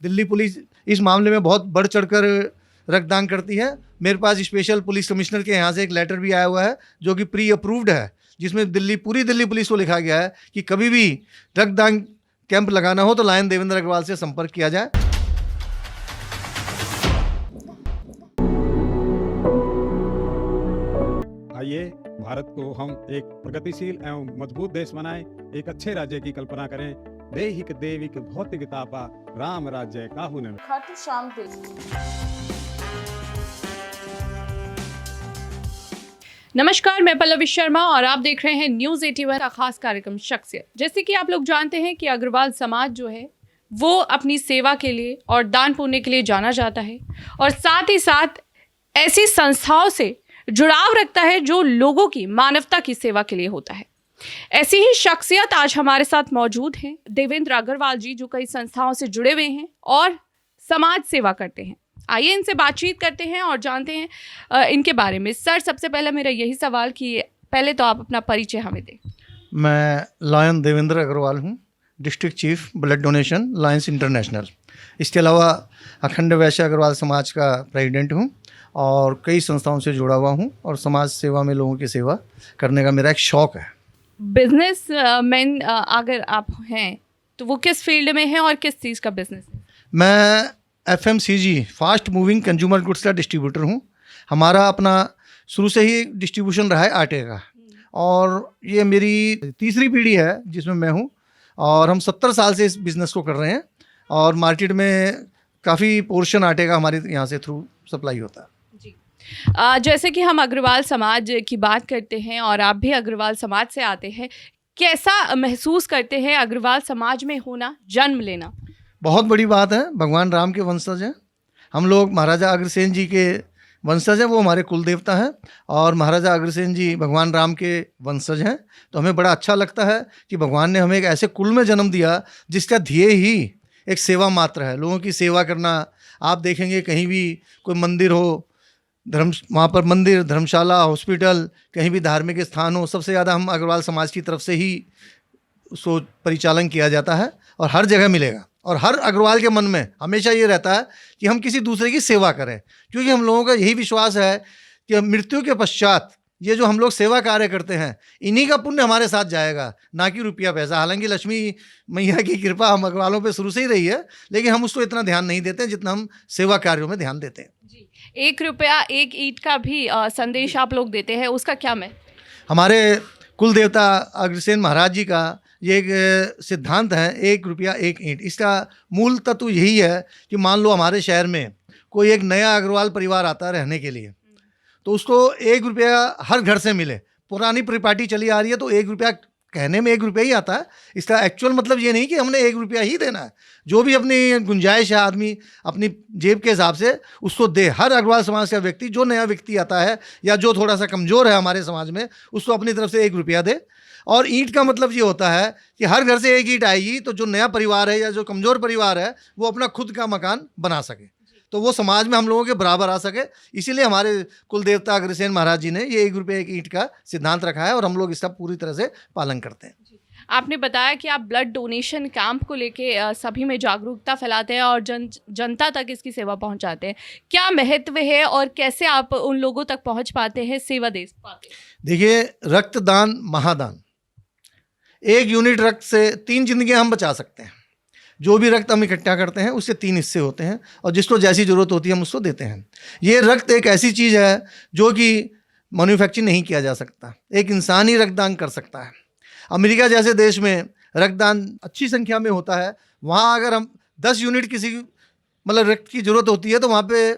Delhi police इस मामले में बहुत बढ़ चढ़कर रक्तदान करती है। मेरे पास स्पेशल पुलिस कमिश्नर के यहाँ से एक लेटर भी आया हुआ है जो कि प्री अप्रूव्ड है, जिसमें पूरी दिल्ली पुलिस को लिखा गया है कि कभी भी रक्तदान कैंप लगाना हो तो लायन देवेंद्र अग्रवाल से संपर्क किया जाए। आइए भारत को हम एक प्रगतिशील एवं मजबूत देश बनाएं, एक अच्छे राज्य की कल्पना करें। देहिक देविक भौतिकतापा राम राज्य काहू न। खाटू श्याम नमस्कार, मैं पल्लवी शर्मा और आप देख रहे हैं न्यूज़ 81 का खास कार्यक्रम शख्सियत। जैसे कि आप लोग जानते हैं कि अग्रवाल समाज जो है वो अपनी सेवा के लिए और दान पुण्य के लिए जाना जाता है और साथ ही साथ ऐसी संस्थाओं से जुड़ाव रखता है जो लोगों की मानवता की सेवा के लिए होता है। ऐसी ही शख्सियत आज हमारे साथ मौजूद हैं, देवेंद्र अग्रवाल जी, जो कई संस्थाओं से जुड़े हुए हैं और समाज सेवा करते हैं। आइए इनसे बातचीत करते हैं और जानते हैं इनके बारे में। सर, सबसे पहले मेरा यही सवाल कि पहले तो आप अपना परिचय हमें दें। मैं लायन देवेंद्र अग्रवाल हूँ, district chief blood donation Lions international. इसके अलावा अखंड वैश्य अग्रवाल समाज का प्रेसिडेंट हूँ और कई संस्थाओं से जुड़ा हुआ हूँ और समाज सेवा में लोगों की सेवा करने का मेरा एक शौक़ है। बिजनेस मैन अगर आप हैं तो वो किस फील्ड में है और किस चीज़ का बिजनेस है? मैं FMCG fast moving consumer goods का डिस्ट्रीब्यूटर हूँ। हमारा अपना शुरू से ही डिस्ट्रीब्यूशन रहा है आटे का और ये मेरी तीसरी पीढ़ी है जिसमें मैं हूँ और हम 70 साल से इस बिज़नेस को कर रहे हैं और मार्केट में काफ़ी पोर्शन आटे का हमारे यहाँ से थ्रू सप्लाई होता है। जैसे कि हम अग्रवाल समाज की बात करते हैं और आप भी अग्रवाल समाज से आते हैं, कैसा महसूस करते हैं अग्रवाल समाज में होना, जन्म लेना? बहुत बड़ी बात है। भगवान राम के वंशज हैं हम लोग, महाराजा अग्रसेन जी के वंशज हैं, वो हमारे कुल देवता हैं और महाराजा अग्रसेन जी भगवान राम के वंशज हैं। तो हमें बड़ा अच्छा लगता है कि भगवान ने हमें एक ऐसे कुल में जन्म दिया जिसका ध्येय ही एक सेवा मात्र है, लोगों की सेवा करना। आप देखेंगे कहीं भी कोई मंदिर हो, वहाँ पर मंदिर, धर्मशाला, हॉस्पिटल, कहीं भी धार्मिक स्थान हो, सबसे ज़्यादा हम अग्रवाल समाज की तरफ से ही उसको परिचालन किया जाता है और हर जगह मिलेगा। और हर अग्रवाल के मन में हमेशा ये रहता है कि हम किसी दूसरे की सेवा करें, क्योंकि हम लोगों का यही विश्वास है कि मृत्यु के पश्चात ये जो हम लोग सेवा कार्य करते हैं इन्हीं का पुण्य हमारे साथ जाएगा, ना कि रुपया पैसा। हालांकि लक्ष्मी मैया की कृपा हम अग्रवालों पे शुरू से ही रही है, लेकिन हम उसको इतना ध्यान नहीं देते जितना हम सेवा कार्यों में ध्यान देते हैं। जी, 1 रुपया 1 ईंट का भी संदेश आप लोग देते हैं, उसका क्या मैं? हमारे कुल देवता अग्रसेन महाराज जी का ये एक सिद्धांत है, 1 रुपया 1 ईंट। इसका मूल तत्व यही है कि मान लो हमारे शहर में कोई एक नया अग्रवाल परिवार आता है रहने के लिए, तो उसको 1 रुपया हर घर से मिले। पुरानी परिपाटी चली आ रही है तो 1 रुपया कहने में 1 रुपया ही आता है, इसका एक्चुअल मतलब ये नहीं कि हमने 1 रुपया ही देना है। जो भी अपनी गुंजाइश है आदमी अपनी जेब के हिसाब से उसको दे। हर अग्रवाल समाज का व्यक्ति, जो नया व्यक्ति आता है या जो थोड़ा सा कमज़ोर है हमारे समाज में, उसको अपनी तरफ से 1 रुपया दे। और ईंट का मतलब ये होता है कि हर घर से 1 ईंट आएगी तो जो नया परिवार है या जो कमज़ोर परिवार है वो अपना खुद का मकान बना सके, तो वो समाज में हम लोगों के बराबर आ सके। इसीलिए हमारे कुल देवता अग्रसेन महाराज जी ने ये 1 रुपये 1 ईंट का सिद्धांत रखा है और हम लोग इसका पूरी तरह से पालन करते हैं। आपने बताया कि आप ब्लड डोनेशन कैंप को लेके सभी में जागरूकता फैलाते हैं और जनता तक इसकी सेवा पहुंचाते हैं। क्या महत्व है और कैसे आप उन लोगों तक पहुंच पाते हैं, सेवा दे पाते हैं? देखिए, रक्तदान महादान। 1 यूनिट रक्त से 3 जिंदगियां हम बचा सकते हैं। जो भी रक्त हम इकट्ठा करते हैं उससे 3 हिस्से होते हैं और जिसको जैसी ज़रूरत होती है हम उसको देते हैं। ये रक्त एक ऐसी चीज़ है जो कि मैन्युफैक्चर नहीं किया जा सकता, एक इंसान ही रक्तदान कर सकता है। अमेरिका जैसे देश में रक्तदान अच्छी संख्या में होता है। वहाँ अगर हम 10 यूनिट किसी मतलब रक्त की ज़रूरत होती है तो वहाँ पे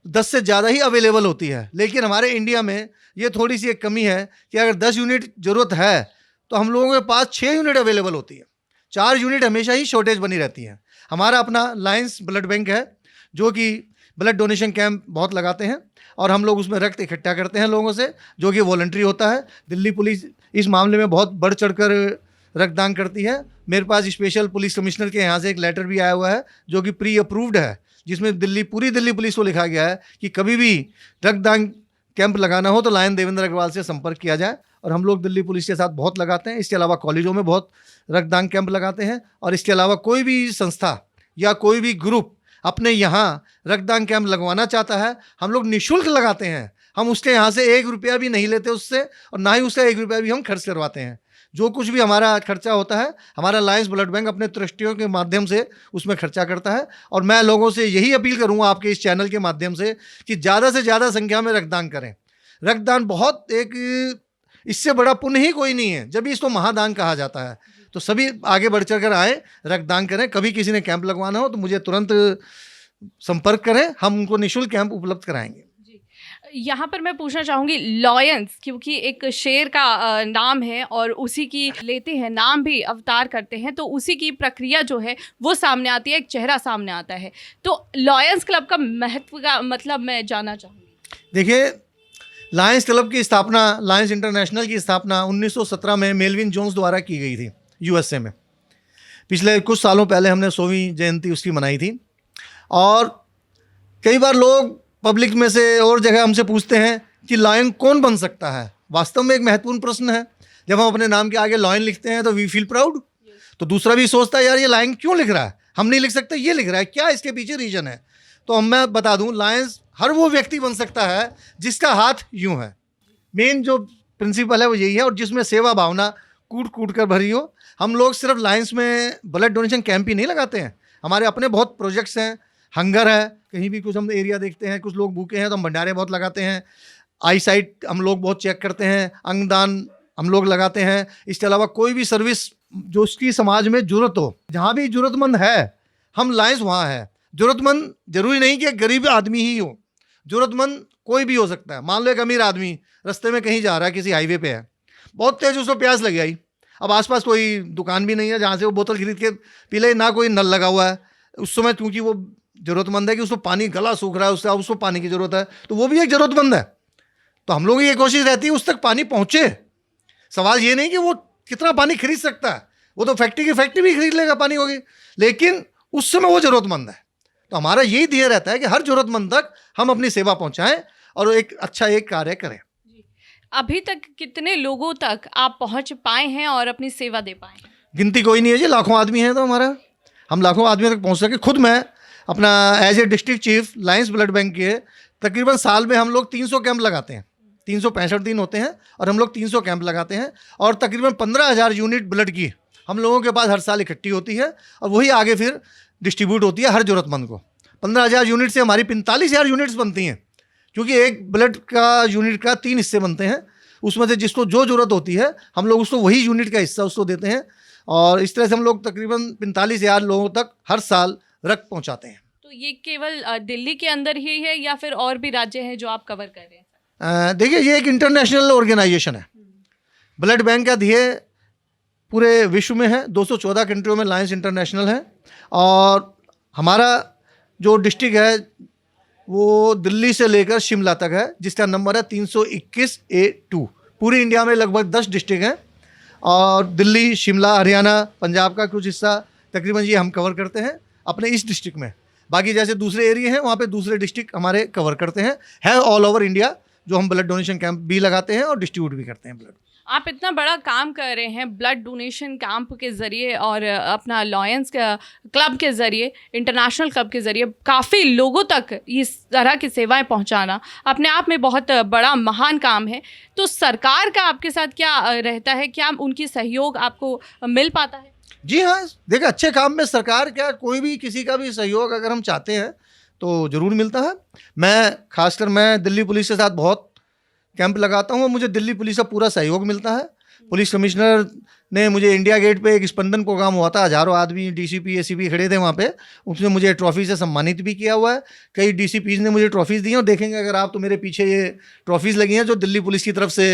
10 से ज़्यादा ही अवेलेबल होती है। लेकिन हमारे इंडिया में ये थोड़ी सी एक कमी है कि अगर 10 यूनिट ज़रूरत है तो हम लोगों के पास 6 यूनिट अवेलेबल होती है। 4 यूनिट हमेशा ही शॉर्टेज बनी रहती है। हमारा अपना लायंस ब्लड बैंक है जो कि ब्लड डोनेशन कैंप बहुत लगाते हैं और हम लोग उसमें रक्त इकट्ठा करते हैं लोगों से, जो कि वॉलंटरी होता है। दिल्ली पुलिस इस मामले में बहुत बढ़ चढ़कर रक्तदान करती है। मेरे पास स्पेशल पुलिस कमिश्नर के यहाँ से एक लेटर भी आया हुआ है जो कि प्री अप्रूव्ड है, जिसमें पूरी दिल्ली पुलिस को लिखा गया है कि कभी भी रक्तदान कैंप लगाना हो तो लायन देवेंद्र अग्रवाल से संपर्क किया जाए। और हम लोग दिल्ली पुलिस के साथ बहुत लगाते हैं। इसके अलावा कॉलेजों में बहुत रक्तदान कैंप लगाते हैं और इसके अलावा कोई भी संस्था या कोई भी ग्रुप अपने यहाँ रक्तदान कैंप लगवाना चाहता है, हम लोग निःशुल्क लगाते हैं। हम उसके यहाँ से 1 रुपया भी नहीं लेते उससे, और ना ही उसका 1 रुपया भी हम खर्च करवाते हैं। जो कुछ भी हमारा खर्चा होता है, हमारा लायंस ब्लड बैंक अपने ट्रस्टियों के माध्यम से उसमें खर्चा करता है। और मैं लोगों से यही अपील करूँगा आपके इस चैनल के माध्यम से कि ज़्यादा से ज़्यादा संख्या में रक्तदान करें। रक्तदान बहुत एक, इससे बड़ा पुण्य ही कोई नहीं है, जब भी इसको महादान कहा जाता है। तो सभी आगे बढ़ चढ़ कर आए, रक्तदान करें। कभी किसी ने कैंप लगवाना हो तो मुझे तुरंत संपर्क करें, हम उनको निःशुल्क कैंप उपलब्ध कराएंगे। यहाँ पर मैं पूछना चाहूँगी, लॉयंस क्योंकि एक शेर का नाम है और उसी की लेते हैं नाम भी अवतार करते हैं, तो उसी की प्रक्रिया जो है वो सामने आती है, एक चेहरा सामने आता है। तो लॉयंस क्लब का महत्व का मतलब मैं जानना चाहूँगी। देखिए, लायंस क्लब की स्थापना, लायंस इंटरनेशनल की स्थापना 1917 में मेलविन जोन्स द्वारा की गई थी यूएसए में। पिछले कुछ सालों पहले हमने 100वीं जयंती उसकी मनाई थी। और कई बार लोग पब्लिक में से और जगह हमसे पूछते हैं कि लायन कौन बन सकता है। वास्तव में एक महत्वपूर्ण प्रश्न है। जब हम अपने नाम के आगे लायन लिखते हैं तो वी फील प्राउड। तो दूसरा भी सोचता है यार ये लायन क्यों लिख रहा है, हम नहीं लिख सकते, ये लिख रहा है, क्या इसके पीछे रीजन है। तो मैं बता दूं, लायंस हर वो व्यक्ति बन सकता है जिसका हाथ यूं है। मेन जो प्रिंसिपल है वो यही है, और जिसमें सेवा भावना कूट कूट कर भरी हो। हम लोग सिर्फ लायंस में ब्लड डोनेशन कैंप ही नहीं लगाते हैं, हमारे अपने बहुत प्रोजेक्ट्स हैं। हंगर है, कहीं भी कुछ हम एरिया देखते हैं, कुछ लोग भूखे हैं तो हम भंडारे बहुत लगाते हैं। आई साइट हम लोग बहुत चेक करते हैं, अंगदान हम लोग लगाते हैं। इसके अलावा कोई भी सर्विस जो उसकी समाज में जरूरत हो, जहाँ भी जरूरतमंद है हम लायंस वहाँ है। जरूरतमंद जरूरी नहीं कि गरीब आदमी ही हो, जरूरतमंद कोई भी हो सकता है। मान लो एक अमीर आदमी रास्ते में कहीं जा रहा है, किसी हाईवे पे है, बहुत तेज उसको प्यास लग गई। अब आसपास कोई दुकान भी नहीं है जहाँ से वो बोतल खरीद के पी ले, ना कोई नल लगा हुआ है उस समय, क्योंकि वो जरूरतमंद है कि उसको पानी, गला सूख रहा है उसका, उसको पानी की जरूरत है, तो वो भी एक जरूरतमंद है। तो हम लोगों की ये कोशिश रहती है उस तक पानी पहुँचे। सवाल ये नहीं कि वो कितना पानी खरीद सकता है, वो तो फैक्ट्री भी खरीद लेगा पानी होगी, लेकिन उस समय वो जरूरतमंद है। तो हमारा यही ध्येय रहता है कि हर जरूरतमंद तक हम अपनी सेवा पहुँचाएँ और एक अच्छा एक कार्य करें। अभी तक कितने लोगों तक आप पहुँच पाए हैं और अपनी सेवा दे पाए हैं? गिनती कोई नहीं है जी, लाखों आदमी हैं। तो हम लाखों आदमी तक पहुँच सके। खुद मैं अपना as a district chief Lions blood bank के तकरीबन साल में हम लोग 300 कैंप लगाते हैं। 365 दिन होते हैं और हम लोग 300 कैंप लगाते हैं, और तकरीबन 15,000 यूनिट ब्लड की हम लोगों के पास हर साल इकट्ठी होती है, और वही आगे फिर डिस्ट्रीब्यूट होती है हर ज़रूरतमंद को। 15,000 यूनिट से हमारी 45,000 यूनिट्स बनती हैं, क्योंकि एक ब्लड का यूनिट का 3 हिस्से बनते हैं। उसमें से जिसको जो ज़रूरत होती है हम लोग उसको वही यूनिट का हिस्सा उसको देते हैं, और इस तरह से हम लोग तकरीबन 45,000 लोगों तक हर साल रक्त पहुंचाते हैं। तो ये केवल दिल्ली के अंदर ही है या फिर और भी राज्य हैं जो आप कवर कर रहे हैं? देखिए, ये एक इंटरनेशनल ऑर्गेनाइजेशन है। ब्लड बैंक का ध्येय पूरे विश्व में है, 214 कंट्रियों में लायंस इंटरनेशनल है। और हमारा जो डिस्ट्रिक्ट है वो दिल्ली से लेकर शिमला तक है, जिसका नंबर है 321A2। पूरी इंडिया में लगभग 10 डिस्ट्रिक्ट हैं, और दिल्ली, शिमला, हरियाणा, पंजाब का कुछ हिस्सा तकरीबन ये हम कवर करते हैं अपने इस डिस्ट्रिक्ट में। बाकी जैसे दूसरे एरिया हैं वहाँ पे दूसरे डिस्ट्रिक्ट हमारे कवर करते हैं। है ऑल ओवर इंडिया जो हम ब्लड डोनेशन कैंप भी लगाते हैं और डिस्ट्रीब्यूट भी करते हैं ब्लड। आप इतना बड़ा काम कर रहे हैं ब्लड डोनेशन कैंप के ज़रिए और अपना लायंस क्लब के ज़रिए, इंटरनेशनल क्लब के ज़रिए काफ़ी लोगों तक इस तरह की सेवाएं पहुंचाना अपने आप में बहुत बड़ा महान काम है। तो सरकार का आपके साथ क्या रहता है, क्या उनकी सहयोग आपको मिल पाता है? जी हाँ, देखिए, अच्छे काम में सरकार क्या, कोई भी किसी का भी सहयोग अगर हम चाहते हैं तो ज़रूर मिलता है। मैं दिल्ली पुलिस के साथ बहुत कैंप लगाता हूँ, मुझे दिल्ली पुलिस का पूरा सहयोग मिलता है। पुलिस कमिश्नर ने मुझे इंडिया गेट पे एक स्पंदन प्रोग्राम हुआ था, हज़ारों आदमी डीसीपी एसीपी खड़े थे वहाँ पे, उसने मुझे ट्रॉफी से सम्मानित भी किया हुआ है। कई डीसीपीज़ ने मुझे ट्रॉफीज़ दी हैं, और देखेंगे अगर आप तो मेरे पीछे ये ट्रॉफीज़ लगी हैं जो दिल्ली पुलिस की तरफ से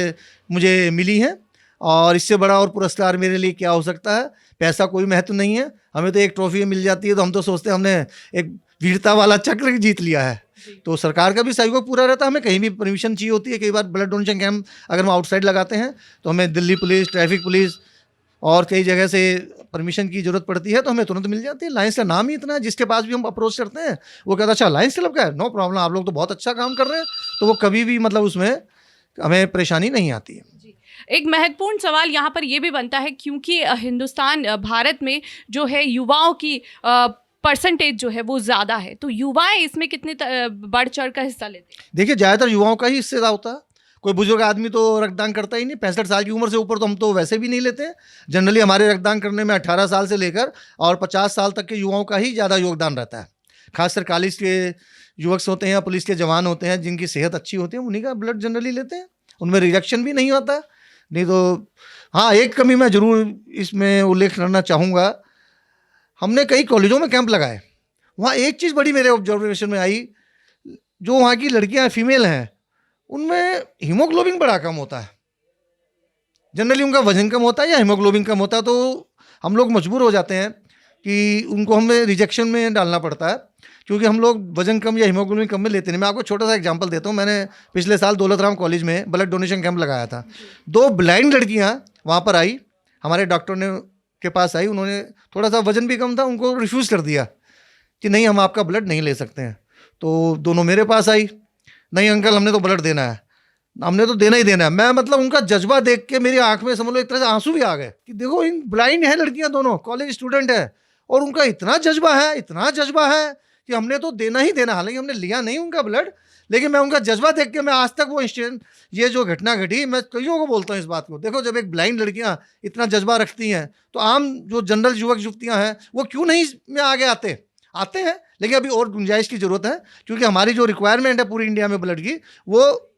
मुझे मिली हैं। और इससे बड़ा और पुरस्कार मेरे लिए क्या हो सकता है। पैसा कोई महत्व नहीं है, हमें तो एक ट्रॉफी मिल जाती है तो हम तो सोचते हैं हमने एक वीरता वाला चक्र जीत लिया है। तो सरकार का भी सहयोग पूरा रहता है। हमें कहीं भी परमिशन चाहिए होती है, कई बार ब्लड डोनेशन कैंप अगर हम आउटसाइड लगाते हैं तो हमें दिल्ली पुलिस, ट्रैफिक पुलिस और कई जगह से परमिशन की जरूरत पड़ती है, तो हमें तुरंत मिल जाती है। लायंस का नाम ही इतना है, जिसके पास भी हम अप्रोच करते हैं वो कहता है अच्छा लायंस क्लब का है, नो प्रॉब्लम, आप लोग तो बहुत अच्छा काम कर रहे हैं। तो वो कभी भी मतलब उसमें हमें परेशानी नहीं आती है। एक महत्वपूर्ण सवाल यहाँ पर यह भी बनता है, क्योंकि हिंदुस्तान, भारत में जो है युवाओं की परसेंटेज जो है वो ज़्यादा है, तो युवाएं इसमें कितने बढ़ चढ़ कर हिस्सा लेते हैं? देखिए, ज़्यादातर युवाओं का ही इससे होता है। कोई बुजुर्ग आदमी तो रक्तदान करता ही नहीं। 65 साल की उम्र से ऊपर तो हम तो वैसे भी नहीं लेते हैं। जनरली हमारे रक्तदान करने में 18 साल से लेकर और 50 साल तक के युवाओं का ही ज़्यादा योगदान रहता है। खासकर कॉलेज के युवक होते हैं या पुलिस के जवान होते हैं जिनकी सेहत अच्छी होती है, उन्हीं का ब्लड जनरली लेते हैं। उनमें रिजेक्शन भी नहीं होता। नहीं तो हाँ, एक कमी मैं ज़रूर इसमें उल्लेख करना चाहूँगा। हमने कई कॉलेजों में कैंप लगाए, वहाँ एक चीज़ बड़ी मेरे ऑब्जर्वेशन में आई, जो वहाँ की लड़कियाँ फीमेल हैं उनमें हीमोग्लोबिन बड़ा कम होता है। जनरली उनका वजन कम होता है या हीमोग्लोबिन कम होता है, तो हम लोग मजबूर हो जाते हैं कि उनको हमें रिजेक्शन में डालना पड़ता है, क्योंकि हम लोग वजन कम या हीमोग्लोबिन कम में लेते नहीं। मैं आपको छोटा सा एग्जांपल देता हूँ। मैंने पिछले साल दौलत राम कॉलेज में ब्लड डोनेशन कैंप लगाया था। 2 ब्लाइंड लड़कियाँ वहाँ पर आई, हमारे डॉक्टर ने के पास आई। उन्होंने थोड़ा सा वजन भी कम था, उनको रिफ्यूज़ कर दिया कि नहीं, हम आपका ब्लड नहीं ले सकते हैं। तो दोनों मेरे पास आई, नहीं अंकल, हमने तो ब्लड देना है, हमने तो देना ही देना है। मैं मतलब उनका जज्बा देख के मेरी आंख में समझ लो एक तरह से आंसू भी आ गए कि देखो, इन ब्लाइंड है लड़कियां, दोनों कॉलेज स्टूडेंट है, और उनका इतना जज्बा है कि हमने तो देना ही देना। हालांकि हमने लिया नहीं उनका ब्लड, लेकिन मैं उनका जज्बा देख के, मैं आज तक वो इंसिडेंट, ये जो घटना घटी, मैं कईयों को बोलता हूँ इस बात को। देखो, जब एक ब्लाइंड लड़कियां इतना जज्बा रखती हैं तो आम जो जनरल युवक युवतियाँ हैं वो क्यों नहीं इसमें आगे आते हैं। लेकिन अभी और गुंजाइश की ज़रूरत है, क्योंकि हमारी जो रिक्वायरमेंट है पूरी इंडिया में ब्लड की, वो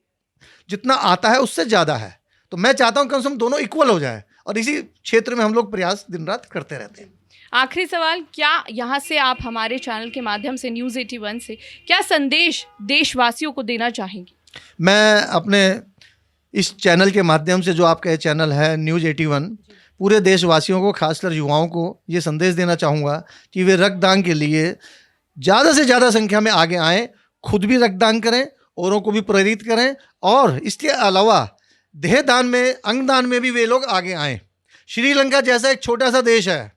जितना आता है उससे ज़्यादा है। तो मैं चाहता हूँ कम से कम दोनों इक्वल हो जाए, और इसी क्षेत्र में हम लोग प्रयास दिन रात करते रहते हैं। आखिरी सवाल, क्या यहाँ से आप हमारे चैनल के माध्यम से न्यूज़ 81 से क्या संदेश देशवासियों को देना चाहेंगे? मैं अपने इस चैनल के माध्यम से, जो आपका ये चैनल है न्यूज़ 81, पूरे देशवासियों को, खासकर युवाओं को ये संदेश देना चाहूँगा कि वे रक्तदान के लिए ज़्यादा से ज़्यादा संख्या में आगे आएँ, खुद भी रक्तदान करें, औरों को भी प्रेरित करें, और इसके अलावा देहदान में, अंगदान में भी वे लोग आगे आएँ। श्रीलंका जैसा एक छोटा सा देश है,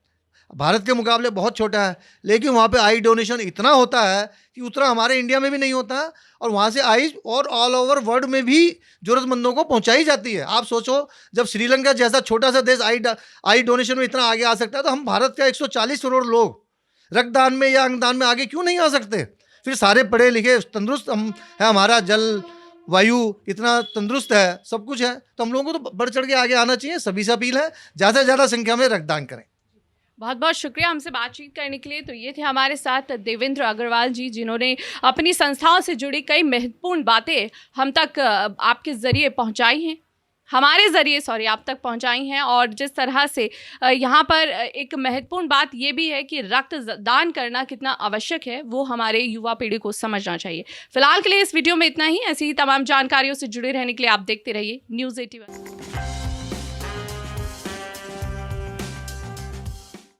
भारत के मुकाबले बहुत छोटा है, लेकिन वहाँ पे आई डोनेशन इतना होता है कि उतना हमारे इंडिया में भी नहीं होता, और वहाँ से आई और ऑल ओवर वर्ल्ड में भी ज़रूरतमंदों को पहुँचाई जाती है। आप सोचो, जब श्रीलंका जैसा छोटा सा देश आई डोनेशन में इतना आगे आ सकता है, तो हम भारत का 140 करोड़ लोग रक्तदान में या अंगदान में आगे क्यों नहीं आ सकते? फिर सारे पढ़े लिखे तंदुरुस्त हम है, हमारा जल वायु इतना तंदुरुस्त है, सब कुछ है, तो हम लोगों को तो बढ़ चढ़ के आगे आना चाहिए। सभी से अपील है, ज़्यादा से ज़्यादा संख्या में रक्तदान करें। बहुत बहुत शुक्रिया हमसे बातचीत करने के लिए। तो ये थे हमारे साथ देवेंद्र अग्रवाल जी, जिन्होंने अपनी संस्थाओं से जुड़ी कई महत्वपूर्ण बातें हम तक आपके ज़रिए पहुंचाई हैं, हमारे ज़रिए आप तक पहुंचाई हैं। और जिस तरह से यहाँ पर एक महत्वपूर्ण बात ये भी है कि रक्तदान करना कितना आवश्यक है, वो हमारे युवा पीढ़ी को समझना चाहिए। फिलहाल के लिए इस वीडियो में इतना ही। ऐसी ही तमाम जानकारियों से जुड़े रहने के लिए आप देखते रहिए न्यूज़ 81।